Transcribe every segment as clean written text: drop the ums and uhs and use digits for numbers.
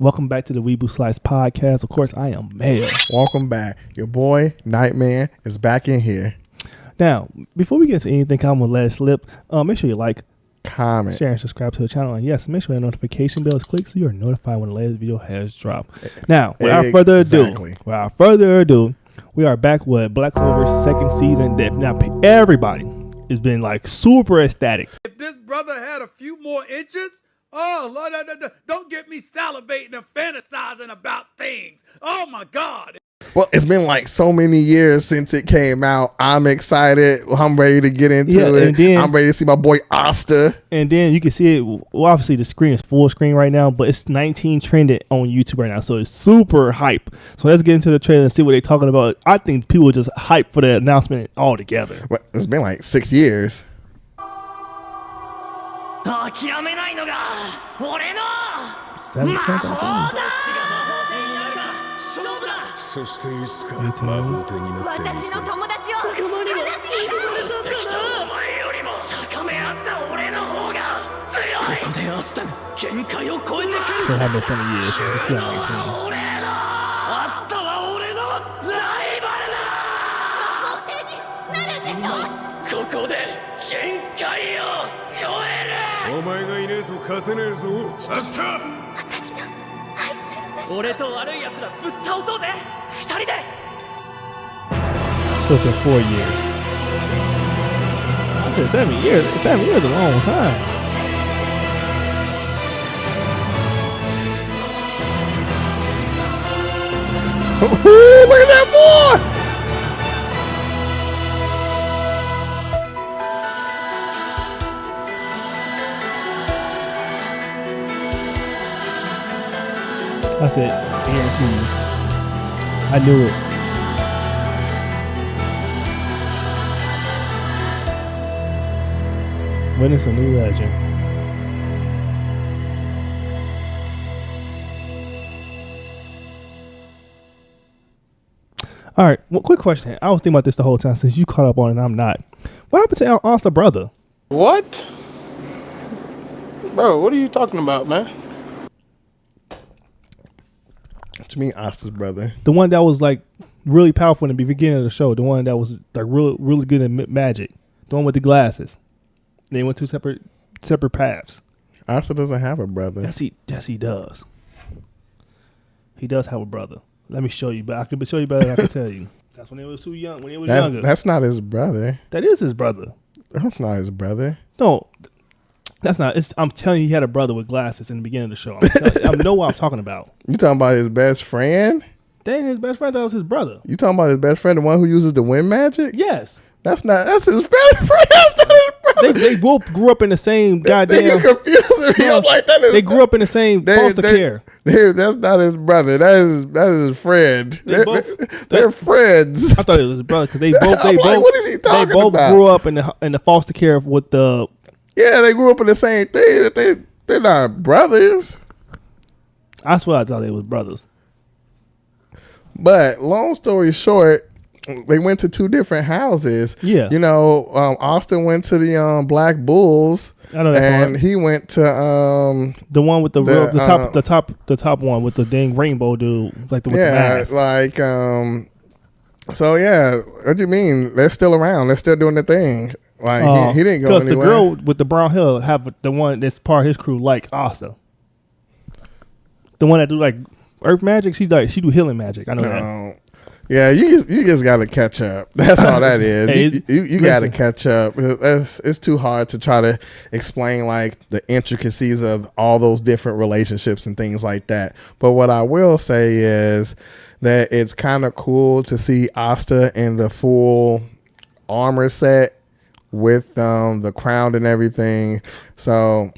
Welcome back to the Weebu Slice podcast. Of course, I am Mayo. Welcome back. Your boy, Nightman, is back in here. Now, before we get to anything, I'm going to let it slip. Make sure you like, comment, share, and subscribe to the channel. And yes, make sure the notification bell is clicked so you're notified when the latest video has dropped. Now, without further ado, we are back with Black Clover second season. That now everybody has been like super ecstatic. If this brother had a few more inches, oh Lord, don't get me salivating and fantasizing about things. Oh my God. Well, it's been like so many years since it came out. I'm excited. I'm ready to get into it. Then, I'm ready to see my boy Asta. And then you can see it. Well, obviously the screen is full screen right now, but it's 19 trended on YouTube right now, so it's super hype. So let's get into the trailer and see what they're talking about. I think people are just hype for the announcement altogether. Well, it's been like 6 years. So it happened 20 years. So it's 2019. So it's been 4 years. I said 7 years. 7 years is a long time. Ooh, look at that boy! I said, guaranteed. I knew it. Witness a new legend. All right, well, quick question. I was thinking about this the whole time since you caught up on it and I'm not. What happened to Asta brother? What? Bro, what are you talking about, man? What you mean Asta's brother? The one that was like really powerful in the beginning of the show. The one that was like really good at magic. The one with the glasses. They went two separate paths. Asta doesn't have a brother. Yes, he does. He does have a brother. Let me show you, but I can show you better than I can tell you. That's when he was too young. When he was younger. That's not his brother. That is his brother. That's not his brother. No, that's not. I'm telling you, he had a brother with glasses in the beginning of the show. I know what I'm talking about. You talking about his best friend? Dang, his best friend, that was his brother. You talking about his best friend, the one who uses the wind magic? Yes. That's his best friend. That's not his brother. They both grew up in the same goddamn. You're confusing me. I'm like, that is. They grew up in the same foster care. That's not his brother. That is his friend. They're friends. I thought it was his brother because they both. What is he talking about? They both grew up in the foster care with the. Yeah, they grew up in the same thing. They're not brothers. I swear I thought they was brothers. But long story short, they went to two different houses. Yeah. You know, Austin went to the Black Bulls. I know that and part. He went to the one with the top one with the dang rainbow dude, like with the mask. Like so yeah. What do you mean? They're still around. They're still doing the thing. Like he didn't go anywhere. Because the girl with the brown hair have the one that's part of his crew like Asta. The one that do like earth magic, she do healing magic. I know that. Yeah, you just got to catch up. That's all that is. Hey, you got to catch up. It's too hard to try to explain like the intricacies of all those different relationships and things like that. But what I will say is that it's kind of cool to see Asta in the full armor set with the crown and everything. So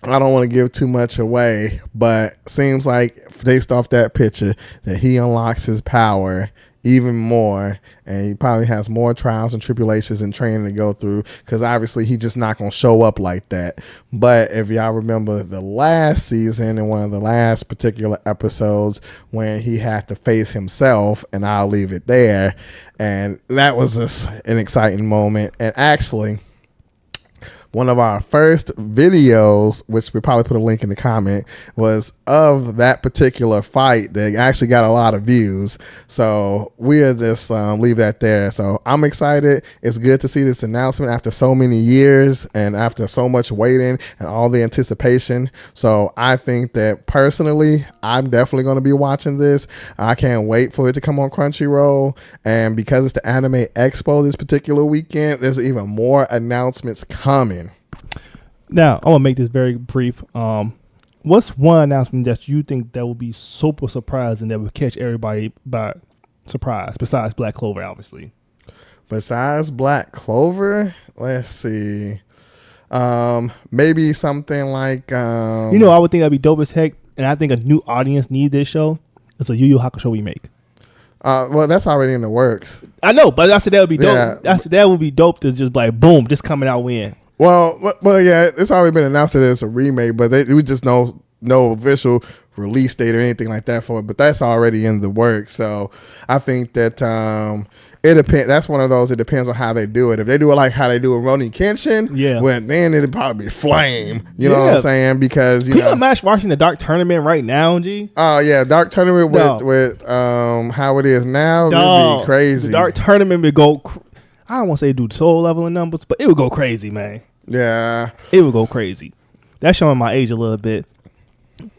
I don't want to give too much away, but seems like based off that picture that he unlocks his power even more, and he probably has more trials and tribulations and training to go through, because obviously he's just not going to show up like that. But if y'all remember the last season and one of the last particular episodes when he had to face himself, and I'll leave it there, and that was just an exciting moment. And actually one of our first videos, which we probably put a link in the comment, was of that particular fight that actually got a lot of views. So we'll just leave that there. So I'm excited. It's good to see this announcement after so many years and after so much waiting and all the anticipation. So I think that personally, I'm definitely going to be watching this. I can't wait for it to come on Crunchyroll. And because it's the Anime Expo this particular weekend, there's even more announcements coming. Now, I want to make this very brief. What's one announcement that you think that will be super surprising that will catch everybody by surprise, besides Black Clover, obviously? Besides Black Clover, let's see. Maybe something like... I would think that'd be dope as heck, and I think a new audience need this show. It's a Yu Yu Hakusho remake. Well, that's already in the works. I know, but I said that would be dope. Yeah. I said that would be dope to just like boom, just coming out win. Well, yeah, it's already been announced that it's a remake, but we just no official release date or anything like that for it. But that's already in the works. So I think that it depends. That's one of those. It depends on how they do it. If they do it like how they do with Rurouni Kenshin, well, then it'd probably be flame. You know what I'm saying? Because can you imagine watching the Dark Tournament right now, G? Oh yeah, Dark Tournament with how it is now would be crazy. The Dark Tournament would go. I don't want to say do soul leveling numbers, but it would go crazy, man. Yeah, it would go crazy. That's showing my age a little bit.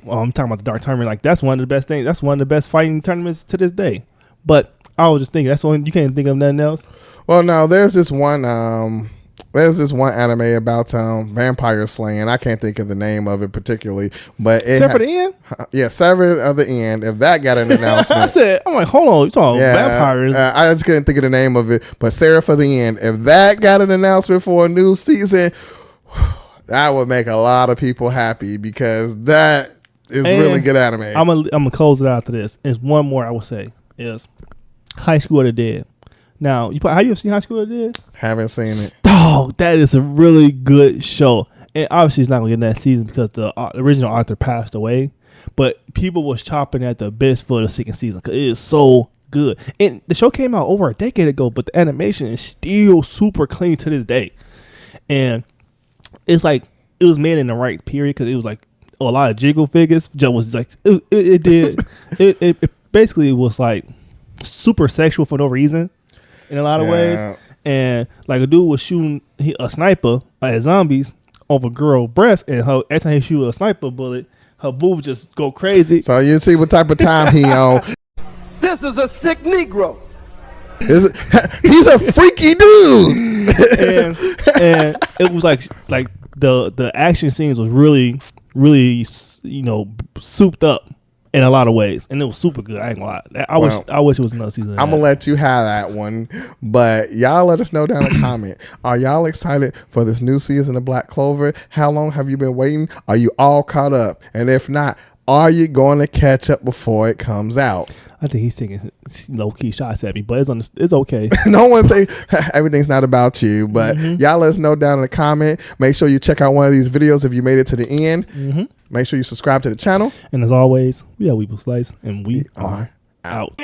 Well, I'm talking about the Dark Tournament. Like that's one of the best things. That's one of the best fighting tournaments to this day. But I was just thinking that's one you can't think of nothing else. Well, no, there's this one anime about vampire slaying. I can't think of the name of it particularly, but Sever the End. Yeah, Sever of the End. If that got an announcement, I'm like, hold on, you talking vampires? I just couldn't think of the name of it, but Seraph of the End. If that got an announcement for a new season, that would make a lot of people happy because that is really good anime. I'm gonna close it out to this. There's one more I would say is High School of the Dead. Now, have you ever seen High School of the Dead? Haven't seen it. Dog, that is a really good show. And obviously, it's not going to get that season because the original author passed away. But people was chopping at the best for the second season because it is so good. And the show came out over a decade ago, but the animation is still super clean to this day. And it's like it was made in the right period because it was like a lot of jiggle figures. Just was like it basically was like super sexual for no reason. In a lot of ways, and like a dude was shooting a sniper at zombies over a girl's breast, and every time he shoot a sniper bullet, her boobs just go crazy. So you see what type of time he on. This is a sick Negro. He's a freaky dude. and it was like the action scenes was really souped up in a lot of ways, and it was super good. I ain't gonna lie. I wish it was another season. I'm gonna let you have that one, but y'all let us know down in the comment. Are y'all excited for this new season of Black Clover? How long have you been waiting? Are you all caught up? And if not, are you going to catch up before it comes out? I think he's taking low-key shots at me, but it's okay. No one say everything's not about you, but y'all let us know down in the comment. Make sure you check out one of these videos if you made it to the end. Make sure you subscribe to the channel. And as always, we are Weeble Slice, and we are out.